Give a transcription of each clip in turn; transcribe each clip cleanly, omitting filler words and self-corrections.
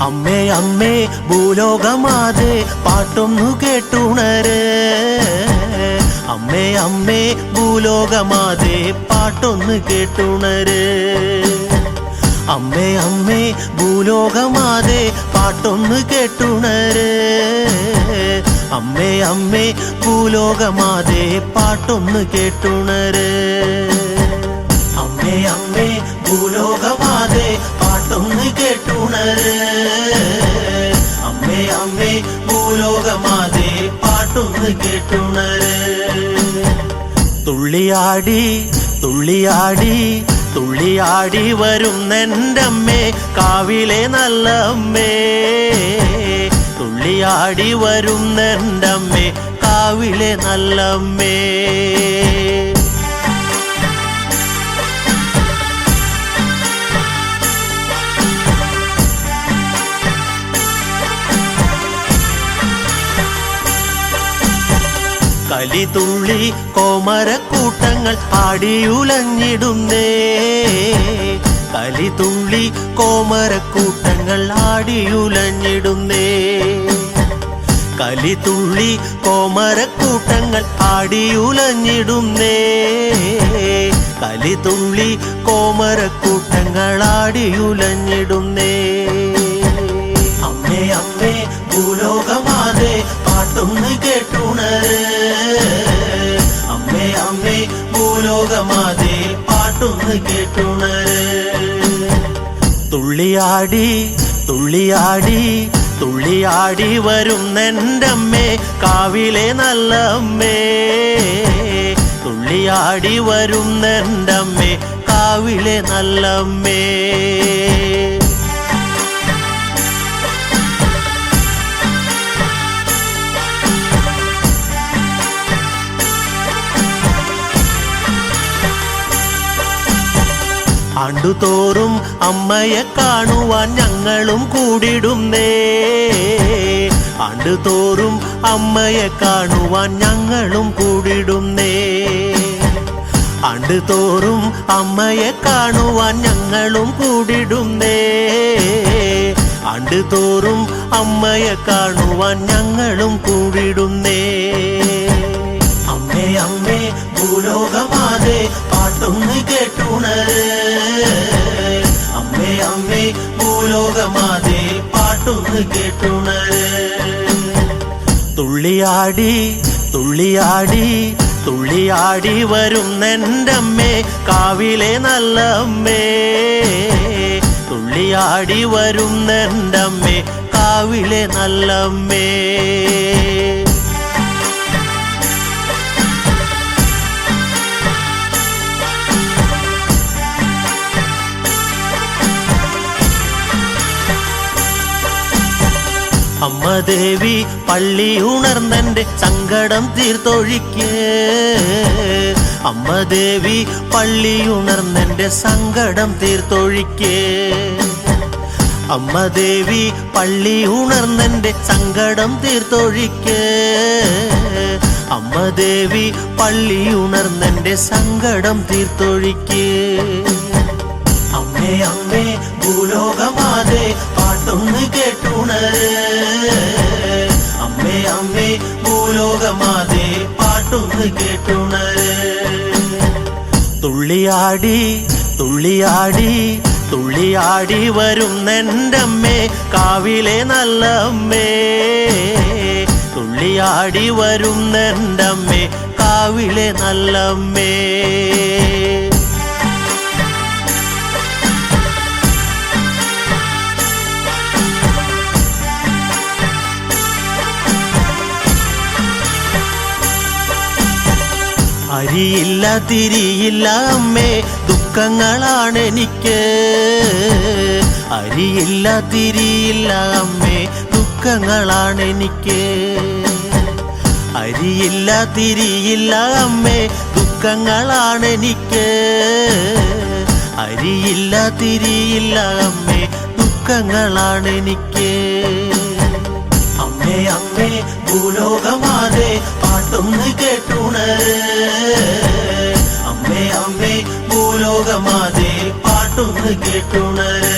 അമ്മേ അമ്മേ ഭൂലോകമാതെ പാട്ടൊന്നു കേട്ടുണര്. അമ്മേ അമ്മേ ഭൂലോകമാതെ പാട്ടൊന്നു കേട്ടുണര്. അമ്മേ അമ്മേ ഭൂലോകമാതെ പാട്ടൊന്നു കേട്ടുണര്. അമ്മേ അമ്മേ ഭൂലോകമാതെ പാട്ടൊന്നു കേട്ടുണര്. അമ്മേ അമ്മേ ഭൂലോകമാതെ പാട്ടൊന്നു കേട്ടുണര്. അമ്മേ അമ്മേ ഭൂലോകമാതെ പാട്ടൊന്നു കേട്ടുണര്. തുള്ളിയാടി തുള്ളിയാടി തുള്ളിയാടി വരുന്നെൻ്റമ്മേ കാവിലെ നല്ല അമ്മേ. തുള്ളിയാടി വരുന്നെൻ്റമ്മേ കാവിലെ നല്ല അമ്മേ. കലിതുള്ളി കോമരക്കൂട്ടങ്ങൾ ആടിയുലഞ്ഞിടുന്നേ. കലിതുള്ളി കോമരക്കൂട്ടങ്ങൾ ആടിയുലഞ്ഞിടുന്നേ. കലിതുള്ളി കോമരക്കൂട്ടങ്ങൾ ആടിയുലഞ്ഞിടുന്നേ. കലിതുള്ളി കോമരക്കൂട്ടങ്ങൾ ആടിയുലഞ്ഞിടുന്നേ. അമ്മേ അമ്മേ ഭൂലോകമാതെ പാട്ടൊന്നു കേട്ടുണര്. അമ്മേ അമ്മേ ഭൂലോകമാതെ പാട്ടൊന്നു കേട്ടുണര്. തുള്ളിയാടി തുള്ളിയാടി തുള്ളിയാടി വരുന്നെൻ്റമ്മേ കാവിലെ നല്ല അമ്മേ. തുള്ളിയാടി വരുന്നെൻ്റമ്മേ കാവിലെ നല്ല അമ്മേ. ആണ്ടുതോറും അമ്മയെ കാണുവാൻ ഞങ്ങളും കൂടിടുന്നേ. ആണ്ടുതോറും അമ്മയെ കാണുവാൻ ഞങ്ങളും കൂടിടുന്നേ. ആണ്ടുതോറും അമ്മയെ കാണുവാൻ ഞങ്ങളും കൂടിടുന്നേ. ആണ്ടുതോറും അമ്മയെ കാണുവാൻ ഞങ്ങളും കൂടിടുന്നേ. അമ്മേ അമ്മേ ഭൂലോകമാതെ പാട്ടൊന്നു കേട്ടുണര്. അമ്മേ അമ്മേ ഭൂലോകമാതെ പാട്ടൊന്നു കേട്ടുണര്. തുള്ളിയാടി തുള്ളിയാടി തുള്ളിയാടി വരുന്നെൻ്റമ്മേ കാവിലെ നല്ല അമ്മേ. തുള്ളിയാടി വരുന്നെൻ്റമ്മേ കാവിലെ നല്ല അമ്മേ. അമ്മ ദേവി പള്ളി ഉണർന്നെൻ്റെ സങ്കടം തീർത്തൊഴിക്ക്. അമ്മ ദേവി പള്ളി ഉണർന്നെൻ്റെ സങ്കടം തീർത്തൊഴിക്ക്. അമ്മ ദേവി പള്ളി ഉണർന്നെൻ്റെ സങ്കടം തീർത്തൊഴിക്ക്. അമ്മ ദേവി പള്ളി ഉണർന്നെൻ്റെ സങ്കടം തീർത്തൊഴിക്ക്. അമ്മേ അമ്മേ ഭൂലോകമാതെ പാട്ടൊന്നു കേട്ടുണര്. അമ്മേ അമ്മേ ഭൂലോകമാതെ പാട്ടൊന്നു കേട്ടുണര്. തുള്ളിയാടി തുള്ളിയാടി തുള്ളിയാടി വരുന്നെൻ്റമ്മേ കാവിലെ നല്ല അമ്മേ. തുള്ളിയാടി വരുന്നെൻ്റമ്മേ കാവിലെ നല്ല അമ്മേ. അരിയില്ല തിരിയില്ല അമ്മേ ദുഃഖങ്ങളാണെനിക്ക്. അരിയില്ല തിരിയില്ല അമ്മേ ദുഃഖങ്ങളാണെനിക്ക്. അരിയില്ല തിരിയില്ല അമ്മേ ദുഃഖങ്ങളാണെനിക്ക്. അരിയില്ല തിരിയില്ല അമ്മേ ദുഃഖങ്ങളാണെനിക്ക്. അമ്മേ അമ്മേ ഭൂലോകമാതെ പാട്ടൊന്നു കേട്ടുണര്. അമ്മേ അമ്മേ ഭൂലോകമാതെ പാട്ടൊന്നു കേട്ടുണര്.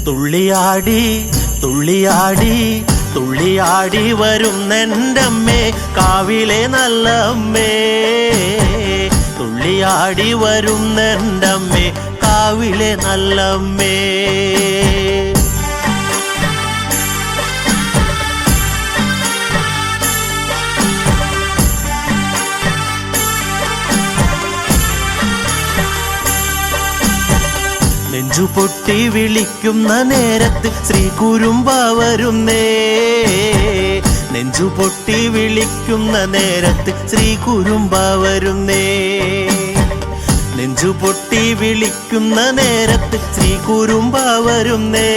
തുള്ളി തുള്ളിയാടി തുള്ളിയാടി തുള്ളിയാടി വരുന്നെൻ്റമ്മേ കാവിലെ നല്ല അമ്മേ. തുള്ളിയാടി വരുന്നെൻ്റമ്മേ കാവിലെ നല്ല അമ്മേ. നെഞ്ചുപൊട്ടി വിളിക്കുന്ന നേരത്ത് ശ്രീകുരുമ്പ വരുന്നേ. നെഞ്ചുപൊട്ടി വിളിക്കുന്ന നേരത്ത് ശ്രീകുരുമ്പ വരുന്നേ. നെഞ്ചുപൊട്ടി വിളിക്കുന്ന നേരത്ത് ശ്രീകുരുമ്പ വരുന്നേ.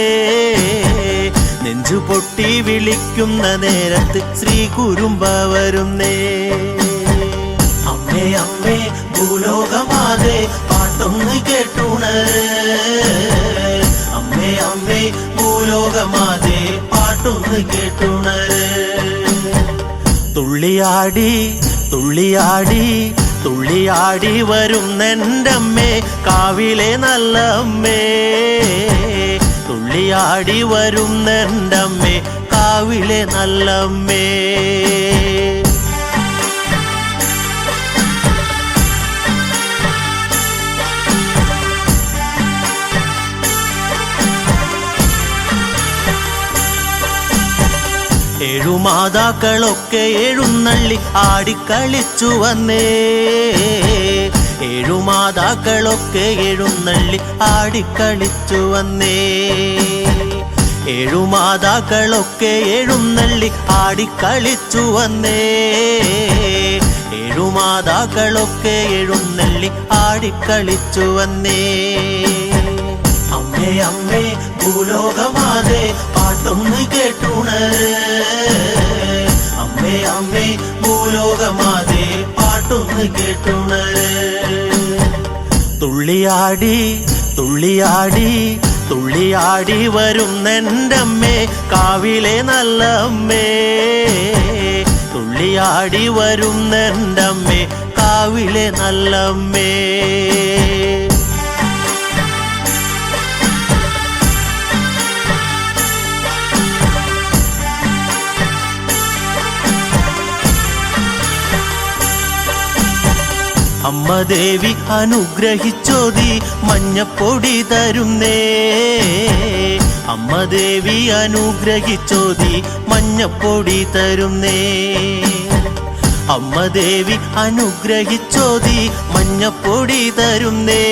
നെഞ്ചുപൊട്ടി വിളിക്കുന്ന നേരത്ത് ശ്രീകുരുമ്പ വരുന്നേ. അമ്മേ അമ്മേ ഭൂലോകമാതെ പാട്ടൊന്ന് കേട്ടുണര്. അമ്മേ അമ്മേ ഭൂലോകമാതെ പാട്ടൊന്ന് കേട്ടുണര്. തുള്ളിയാടി തുള്ളിയാടി തുള്ളിയാടി വരുന്നെൻ്റമ്മേ കാവിലെ നല്ല അമ്മേ. തുള്ളിയാടി വരുന്നെൻ്റമ്മേ കാവിലെ നല്ല അമ്മേ. ഏഴുമാതാക്കളൊക്കെ എഴുന്നള്ളി ആടിക്കളിച്ചു വന്നേ. ഏഴുമാതാക്കളൊക്കെ എഴുന്നള്ളി ആടിക്കളിച്ചു വന്നേ. ഏഴുമാതാക്കളൊക്കെ എഴുന്നള്ളി ആടിക്കളിച്ചു വന്നേ. ഏഴുമാതാക്കളൊക്കെ എഴുന്നള്ളി ആടിക്കളിച്ചു വന്നേ. അമ്മേ അമ്മേ ഭൂലോകമാതെ പാട്ടൊന്ന് കേട്ടുണര്. അമ്മേ അമ്മേ ഭൂലോകമാതെ പാട്ടൊന്ന് കേട്ടുണര്. തുള്ളിയാടി തുള്ളിയാടി തുള്ളിയാടി വരുന്നെൻ്റമ്മേ കാവിലെ നല്ല അമ്മേ. തുള്ളിയാടി വരുന്നെൻ്റമ്മേ കാവിലെ നല്ല അമ്മേ. അമ്മ ദേവി അനുഗ്രഹിച്ചോതി മഞ്ഞപ്പൊടി തരുന്നേ. അമ്മ ദേവി അനുഗ്രഹിച്ചോതി മഞ്ഞപ്പൊടി തരുന്നേ. അമ്മ ദേവി അനുഗ്രഹിച്ചോതി മഞ്ഞപ്പൊടി തരുന്നേ.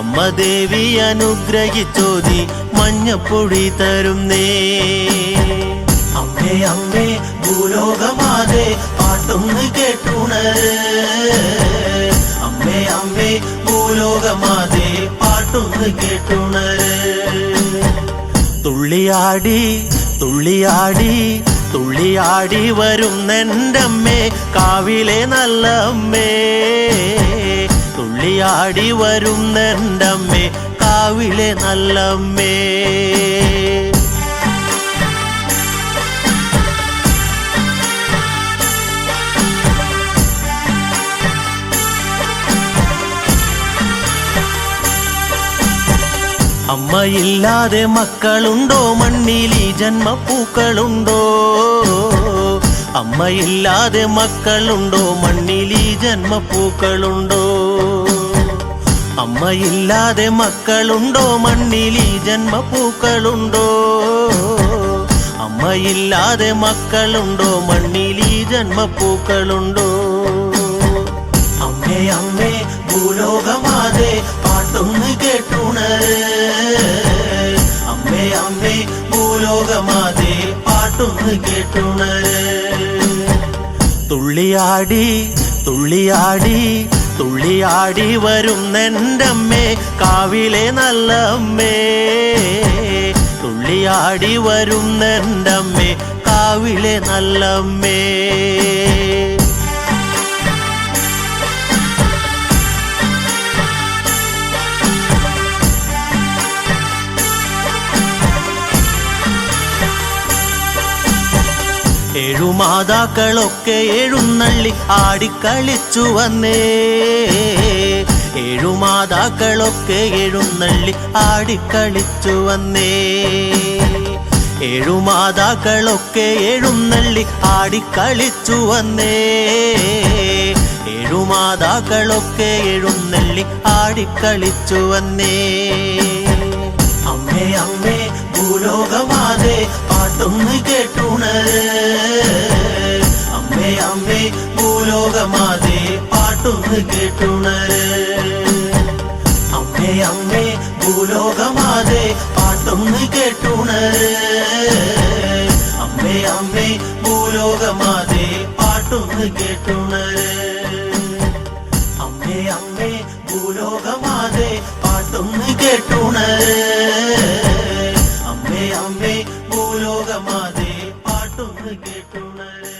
അമ്മ ദേവി അനുഗ്രഹിച്ചോതി മഞ്ഞപ്പൊടി തരുന്നേ. അമ്മേ അമ്മേ ഭൂലോകമാതെ പാട്ടൊന്ന് കേട്ടുണര്. അമ്മേ അമ്മേ ഭൂലോകമാതെ പാട്ടൊന്ന് കേട്ടുണര്. തുള്ളിയാടി തുള്ളിയാടി തുള്ളിയാടി വരുന്നെൻ്റമ്മേ കാവിലെ നല്ല അമ്മേ. തുള്ളിയാടി വരുന്നെൻ്റമ്മേ കാവിലെ നല്ല അമ്മേ. അമ്മയില്ലാതെ മക്കളുണ്ടോ മണ്ണിൽ ഈ ജന്മപ്പൂക്കളുണ്ടോ. അമ്മയില്ലാതെ മക്കളുണ്ടോ മണ്ണിൽ ഈ ജന്മപ്പൂക്കളുണ്ടോ. അമ്മയില്ലാതെ മക്കളുണ്ടോ മണ്ണിൽ ഈ ജന്മപ്പൂക്കളുണ്ടോ. അമ്മയില്ലാതെ മക്കളുണ്ടോ മണ്ണിൽ ഈ ജന്മപ്പൂക്കളുണ്ടോ. അമ്മേ അമ്മേ ഭൂലോകമാതെ പാട്ടൊന്ന് കേട്ടുണര്. അമ്മേ അമ്മേ ഭൂലോകമാതെ പാട്ടൊന്ന് കേട്ടുണര്. തുള്ളിയാടി തുള്ളിയാടി തുള്ളിയാടി വരുന്നെൻ്റമ്മേ കാവിലെ നല്ല അമ്മേ. തുള്ളിയാടി വരുന്നെൻ്റമ്മേ കാവിലെ നല്ല അമ്മേ. ഏഴുമാതാക്കളൊക്കെ എഴുന്നള്ളി ആടിക്കളിച്ചു വന്നേ. ഏഴുമാതാക്കളൊക്കെ എഴുന്നള്ളി ആടിക്കളിച്ചു വന്നേ. ഏഴുമാതാക്കളൊക്കെ എഴുന്നള്ളി ആടിക്കളിച്ചു വന്നേ. ഏഴുമാതാക്കളൊക്കെ എഴുന്നള്ളി ആടിക്കളിച്ചു വന്നേ. അമ്മേ അമ്മേ ഭൂലോകമാതേ പാട്ടൊന്ന് കേട്ടുണര്. അമ്മേ അമ്മേ ഭൂലോകമാതേ പാട്ടൊന്ന് കേട്ടുണര്. അമ്മേ അമ്മേ ഭൂലോകമാതേ പാട്ടൊന്ന് കേട്ടുണര്. അമ്മേ അമ്മേ ഭൂലോകമാതേ പാട്ടൊന്ന് കേട്ടുണര്. അമ്മേ അമ്മേ ഭൂലോകമാതേ പാട്ടൊന്ന് കേട്ടുണര്. അമ്മേ അമ്മേ ഭൂലോകമാതേ പാട്ടൊന്ന് കേട്ടുണര്.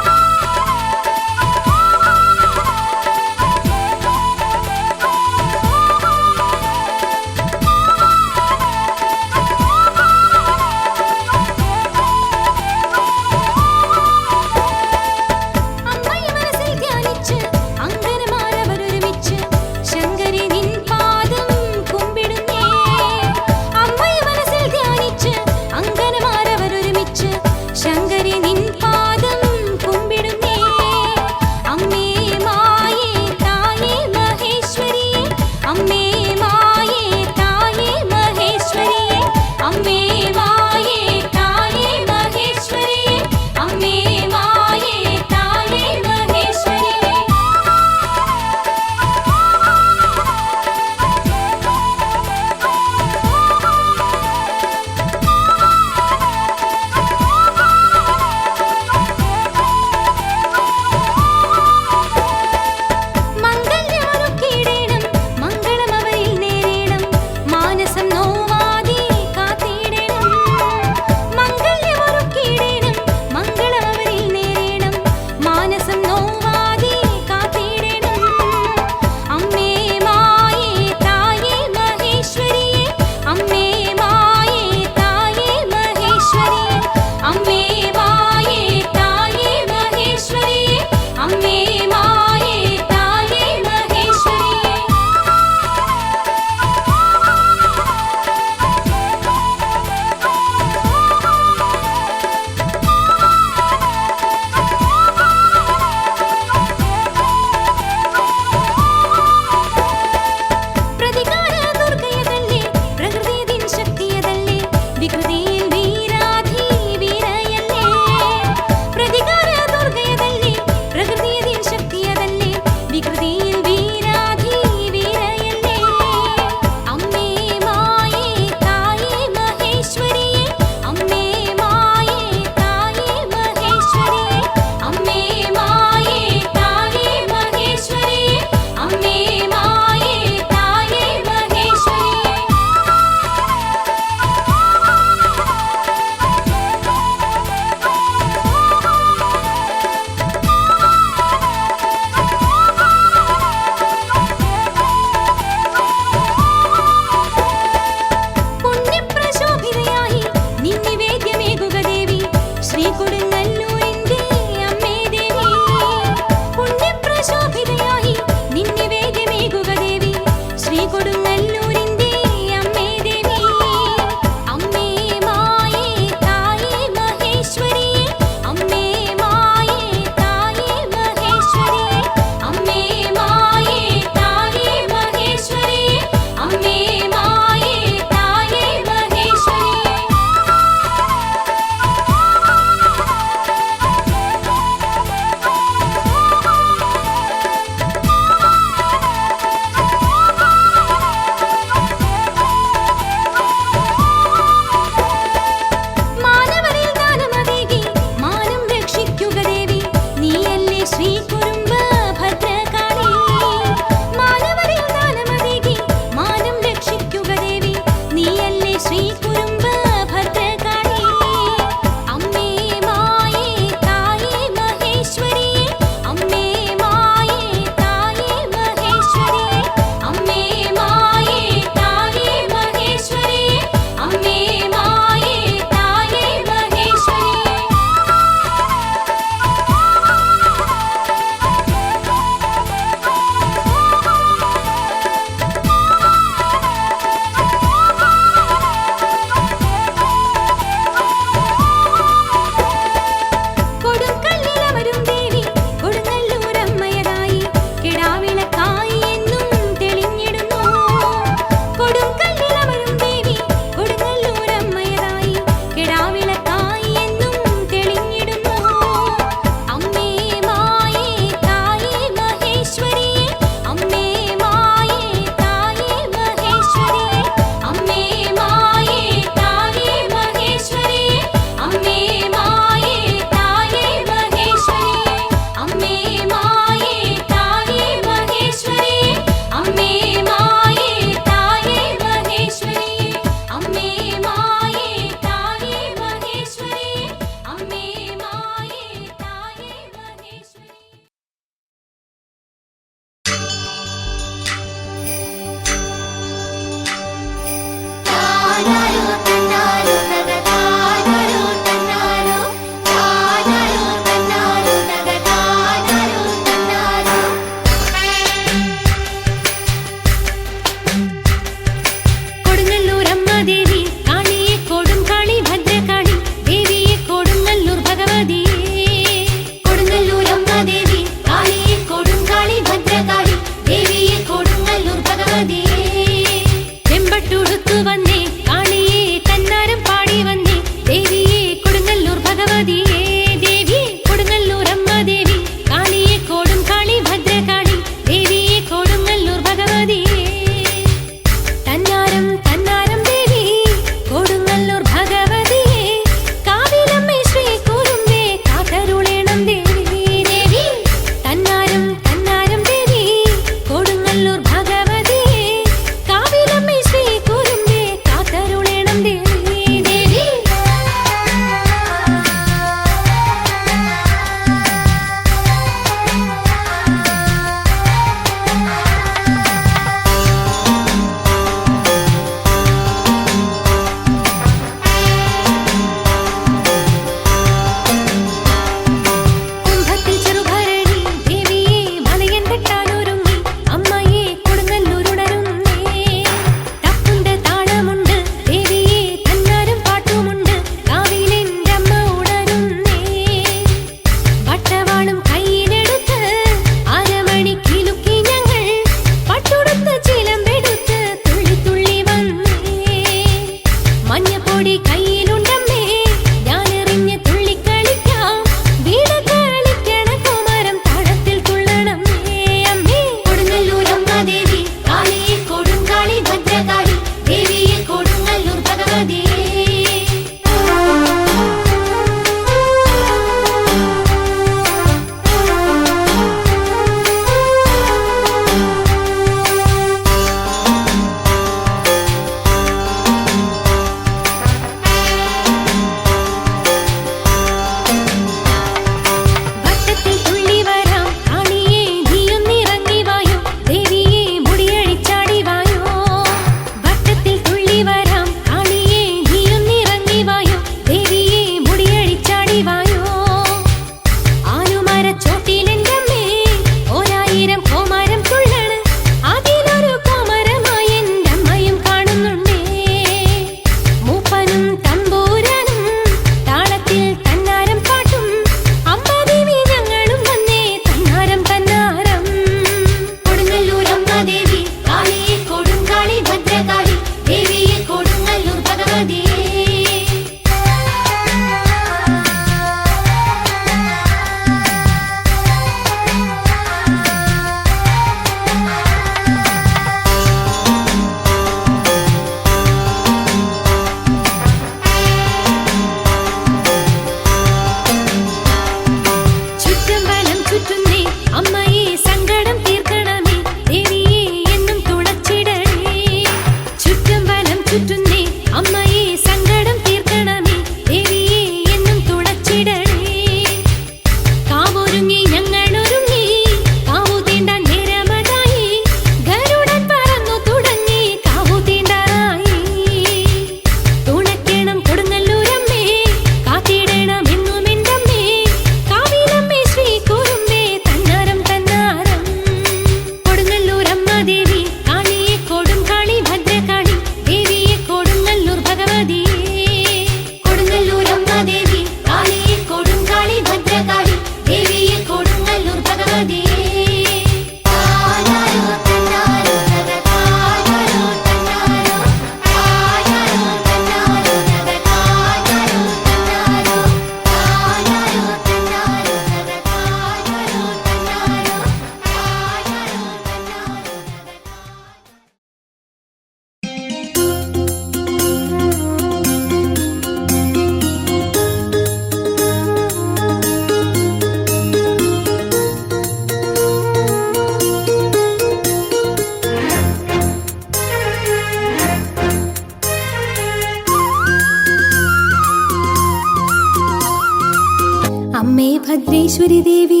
ഭദ്രേശ്വരി ദേവി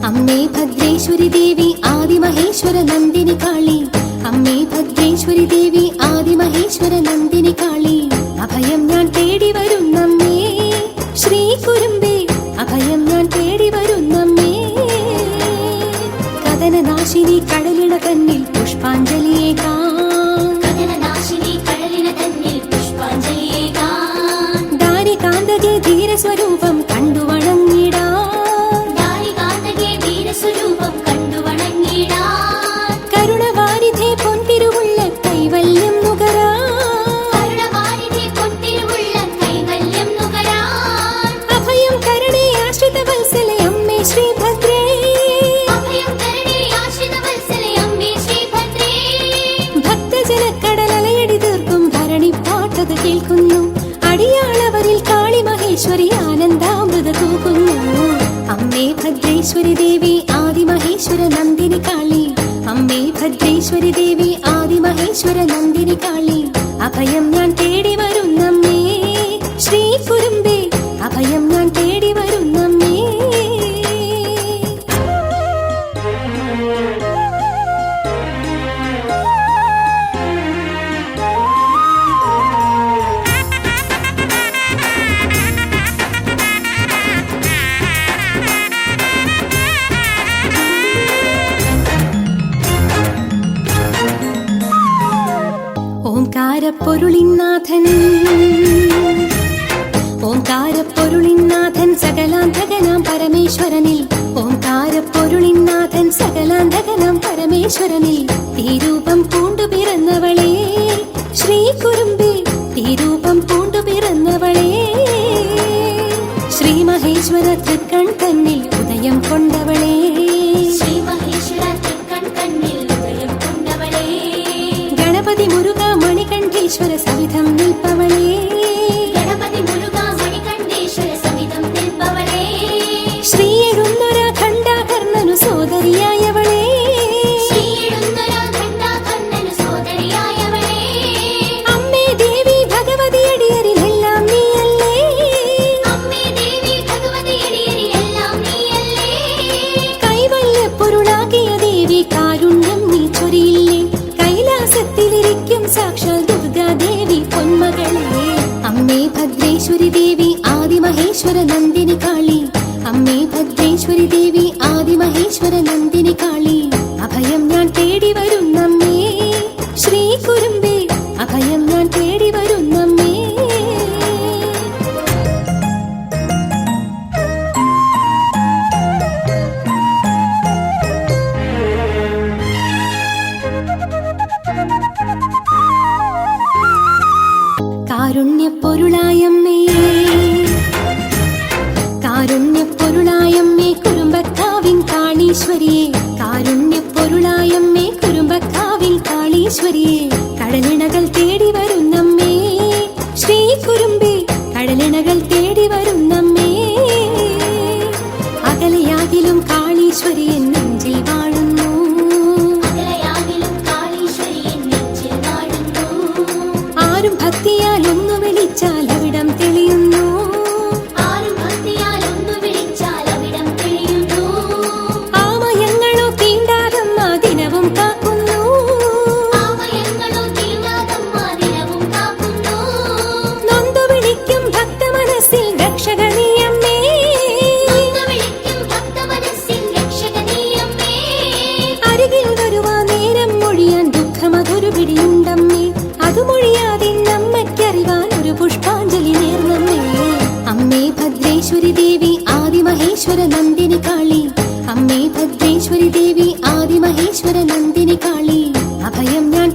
അമ്മേ ഭദ്രേശ്വരി ദേവി ആദിമഹേശ്വര നന്ദിനി കാളി അമ്മേ ഭദ്രേശ്വരി ദേവി ആദിമഹേശ്വര നന്ദിനി കാളി അഭയം ഞാൻ തേടി വരുന്നമ്മേ ശ്രീ കുരുമ്പേ അഭയം ഞാൻ തേടി വരുന്നമ്മേ കദനനാശിനി കടലിണ തന്നിൽ പുഷ്പാഞ്ജലിയേകാം ദാരികാന്തകേ ധീരസ്വരൂപം കണ്ടു വണങ്ങിടാം കരുണവാരിധേ പൊൻതിരുവുള്ള കൈവല്യം നുകരാൻ അഭയം കരുണേ ആശ്രിത വത്സലേ അമ്മേ ശ്രീഭദ്രേ ഭക്തജനക്കടലലയടി തീർക്കും ഭരണിപ്പാട്ടത് കേൾക്കുന്നു അടിയാളവരിൽ കാളി മഹേശ്വരി ആനന്ദാമൃത തൂകുന്നു അമ്മേ ഭദ്രേശ്വരി ദേവി ആദിമഹേശ്വര നന്ദിനി കാളി അമ്മേ ഭദ്രേശ്വരി ദേവി ആദിമഹേശ്വര നന്ദിനി കാളി അഭയം ഞാൻ തേടി വരുന്നമ്മേ ശ്രീ കുരുമ്പേ അഭയം ഞാൻ തേടി വരുന്നമ്മേ ഓംകാരപ്പൊരുളിന്നാഥൻ സകലാന്തകനാം പരമേശ്വരനിൽ ഓംകാരപ്പൊരുളിന്നാഥൻ സകലാന്തകനാം പരമേശ്വരനിൽ തീരൂപം പൂണ്ടു പിറന്നവളേ ശ്രീ കുരുമ്പേ തീരൂപം പൂണ്ടു പിറന്നവളേ ശ്രീ മഹേശ്വര തൃക്കൺ തന്നിൽ ഉദയം കൊണ്ടവളേ ഗണപതി മുരുക മണികണ്ഠേശ്വര സവിധം നിൽപ്പവളേ ശ്രീ എഴുന്നൊര ഖണ്ഡാകർണനു സോദരിയായവളേ അമ്മേ ദേവി ഭഗവതി അടിയരിലെല്ലാം നീയല്ലേ കൈവല്യപ്പൊരുളാകിയ ദേവി കാരുണ്യം നീ ചൊരിയില്ലേ കൈലാസത്തിലിരിക്കും സാക്ഷാൽ ദുർഗാദേവി പൊന്മകളേ അമ്മേ ഭദ്രേശ്വരി ദേവി ആദിമഹേശ്വര നന്ദിനി കാളി അമ്മേ ഭദ്രേശ്വരി ദേവി ആദിമഹേശ്വര നന്ദിനി കാളി അഭയം ഞാൻ തേടി വരുന്നമ്മേ ശ്രീ കുരുമ്പേ അഭയം ഞാൻ തേടി വരുന്നമ്മേ കാരുണ്യപ്പൊരുളായമ്മേ കാരുണ്യപ്പൊരുളായമ്മേ കുറുമ്പക്കാവിൻ കാളീശ്വരിയെ കാരുണ്യപ്പൊരുളായമ്മേ കുറുമ്പക്കാവിൻ കാളീശ്വരിയെ കടലിണകൾ തേടി വരുന്നമ്മേ ശ്രീ കുരുമ്പേ കടലിണകൾ തേടി വരുന്നമ്മേ അകലയാകിലും കാളീശ്വരി എൻ നെഞ്ചിൽ വാഴുന്നു ആരും ഭക്തിയാൽ ഒന്ന് വിളിച്ചാൽ അവിടം തെളിയുന്നു ആമയങ്ങളോ തീണ്ടാതമ്മ ദിനവും കാക്കുന്നു നൊന്തു വിളിക്കും ഭക്തമനസ്സിൽ രക്ഷക നീയമ്മേ അരികിൽ വരുവാ നേരം മൊഴിയാൻ ദുഃഖമതൊരു പിടിയുണ്ടമ്മേ അത് മൊഴിയാതെ നമ്മയ്ക്കറിവാൻ ഒരു പുഷ്പാഞ്ജലി നേർന്നമ്മേ അമ്മേ ഭദ്രേശ്വരി ദേവി ആദിമഹേശ്വര നന്ദിനി കാളി അമ്മേ ഭദ്രേശ്വരി ദേവി ആദിമഹേശ്വര നന്ദിനി കാളി അഭയം ഞാൻ